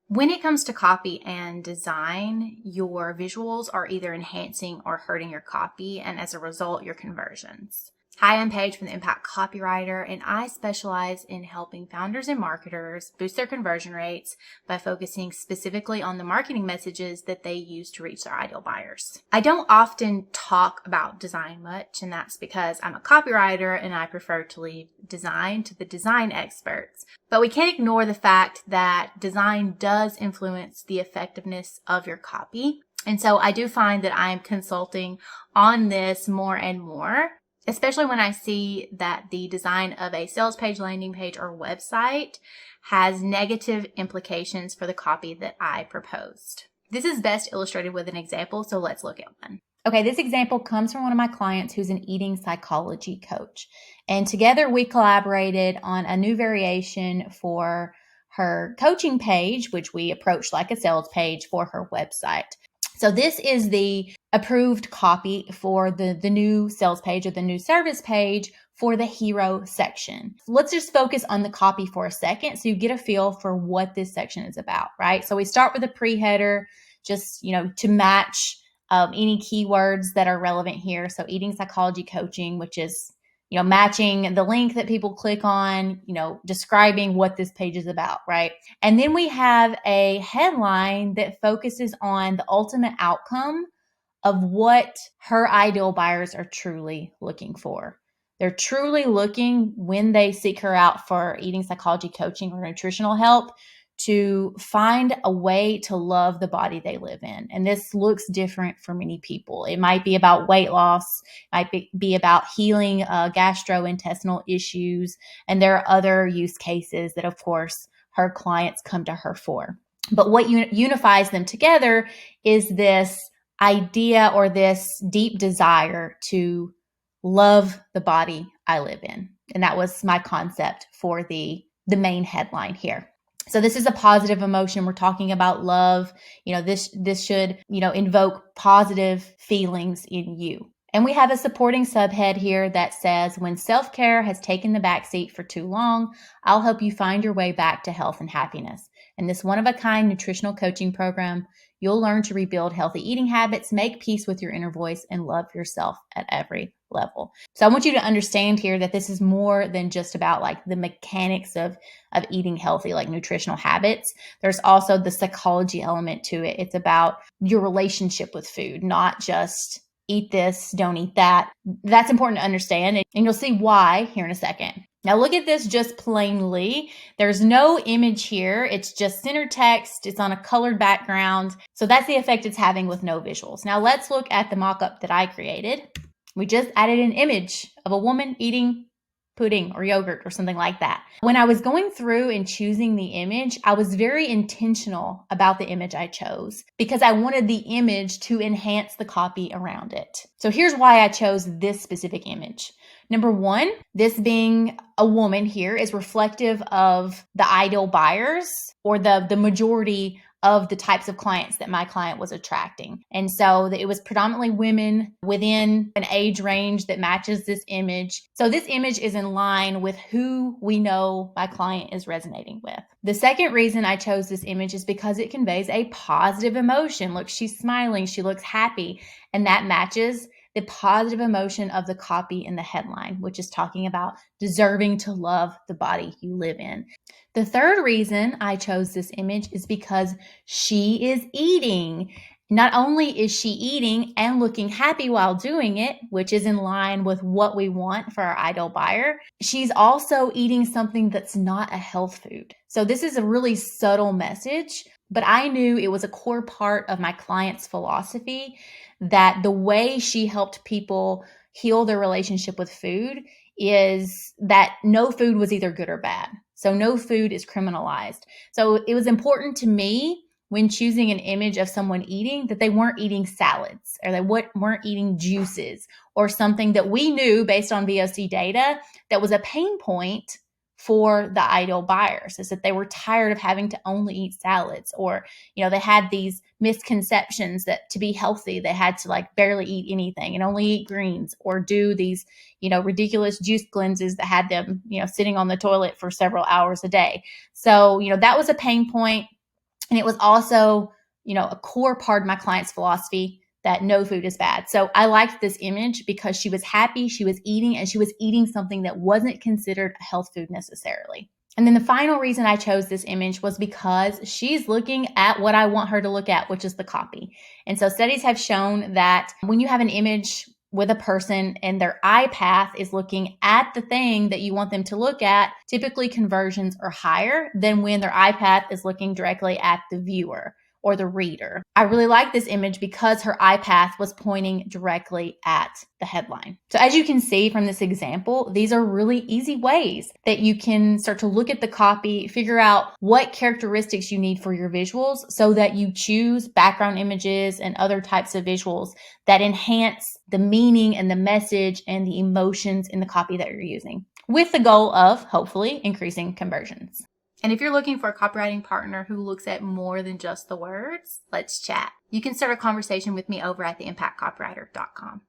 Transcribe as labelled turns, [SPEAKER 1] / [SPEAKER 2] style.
[SPEAKER 1] When it comes to copy and design, your visuals are either enhancing or hurting your copy, and as a result, your conversions. Hi, I'm Paige from the Impact Copywriter, and I specialize in helping founders and marketers boost their conversion rates by focusing specifically on the marketing messages that they use to reach their ideal buyers. I don't often talk about design much, and that's because I'm a copywriter and I prefer to leave design to the design experts. But we can't ignore the fact that design does influence the effectiveness of your copy. And so I do find that I'm consulting on this more and more, especially when I see that the design of a sales page, landing page, or website has negative implications for the copy that I proposed. This is best illustrated with an example, so let's look at one. Okay, this example comes from one of my clients who's an eating psychology coach. And together we collaborated on a new variation for her coaching page, which we approached like a sales page for her website. So this is the approved copy for the new sales page or the new service page for the hero section. Let's just focus on the copy for a second so you get a feel for what this section is about, right? So we start with a pre-header just, to match any keywords that are relevant here. So eating psychology coaching, which is, matching the link that people click on, describing what this page is about, right? And then we have a headline that focuses on the ultimate outcome of what her ideal buyers are truly looking for. They're truly looking, when they seek her out for eating psychology coaching or nutritional help, to find a way to love the body they live in. And this looks different for many people. It might be about weight loss, might be about healing gastrointestinal issues, and there are other use cases that, of course, her clients come to her for. But what unifies them together is this idea or this deep desire to love the body I live in. And that was my concept for the main headline here. So this is a positive emotion. We're talking about love. This should, invoke positive feelings in you. And we have a supporting subhead here that says, when self-care has taken the backseat for too long, I'll help you find your way back to health and happiness. In this one-of-a-kind nutritional coaching program, you'll learn to rebuild healthy eating habits, make peace with your inner voice, and love yourself at every level. So I want you to understand here that this is more than just about like the mechanics of eating healthy, like nutritional habits. There's also the psychology element to it. It's about your relationship with food, not just eat this, don't eat that. That's important to understand. And you'll see why here in a second. Now look at this just plainly. There's no image here. It's just center text. It's on a colored background. So that's the effect it's having with no visuals. Now let's look at the mock-up that I created. We just added an image of a woman eating pudding or yogurt or something like that. When I was going through and choosing the image, I was very intentional about the image I chose because I wanted the image to enhance the copy around it. So here's why I chose this specific image. Number one, this being a woman here is reflective of the ideal buyers or the majority of the types of clients that my client was attracting. And so it was predominantly women within an age range that matches this image. So this image is in line with who we know my client is resonating with. The second reason I chose this image is because it conveys a positive emotion. Look, she's smiling, she looks happy, and that matches the positive emotion of the copy in the headline, which is talking about deserving to love the body you live in. The third reason I chose this image is because she is eating. Not only is she eating and looking happy while doing it, which is in line with what we want for our ideal buyer, she's also eating something that's not a health food. So this is a really subtle message, but I knew it was a core part of my client's philosophy that the way she helped people heal their relationship with food is that no food was either good or bad. So no food is criminalized. So it was important to me when choosing an image of someone eating that they weren't eating salads or they weren't eating juices or something that we knew based on VOC data that was a pain point for the ideal buyers, is that they were tired of having to only eat salads, or, they had these misconceptions that to be healthy, they had to like barely eat anything and only eat greens, or do these, ridiculous juice cleanses that had them, sitting on the toilet for several hours a day. So, that was a pain point. And it was also, a core part of my client's philosophy that no food is bad. So I liked this image because she was happy, she was eating, and she was eating something that wasn't considered a health food necessarily. And then the final reason I chose this image was because she's looking at what I want her to look at, which is the copy. And so studies have shown that when you have an image with a person and their eye path is looking at the thing that you want them to look at, typically conversions are higher than when their eye path is looking directly at the viewer or the reader. I really like this image because her eye path was pointing directly at the headline. So as you can see from this example, these are really easy ways that you can start to look at the copy, figure out what characteristics you need for your visuals so that you choose background images and other types of visuals that enhance the meaning and the message and the emotions in the copy that you're using, with the goal of hopefully increasing conversions. And if you're looking for a copywriting partner who looks at more than just the words, let's chat. You can start a conversation with me over at theimpactcopywriter.com.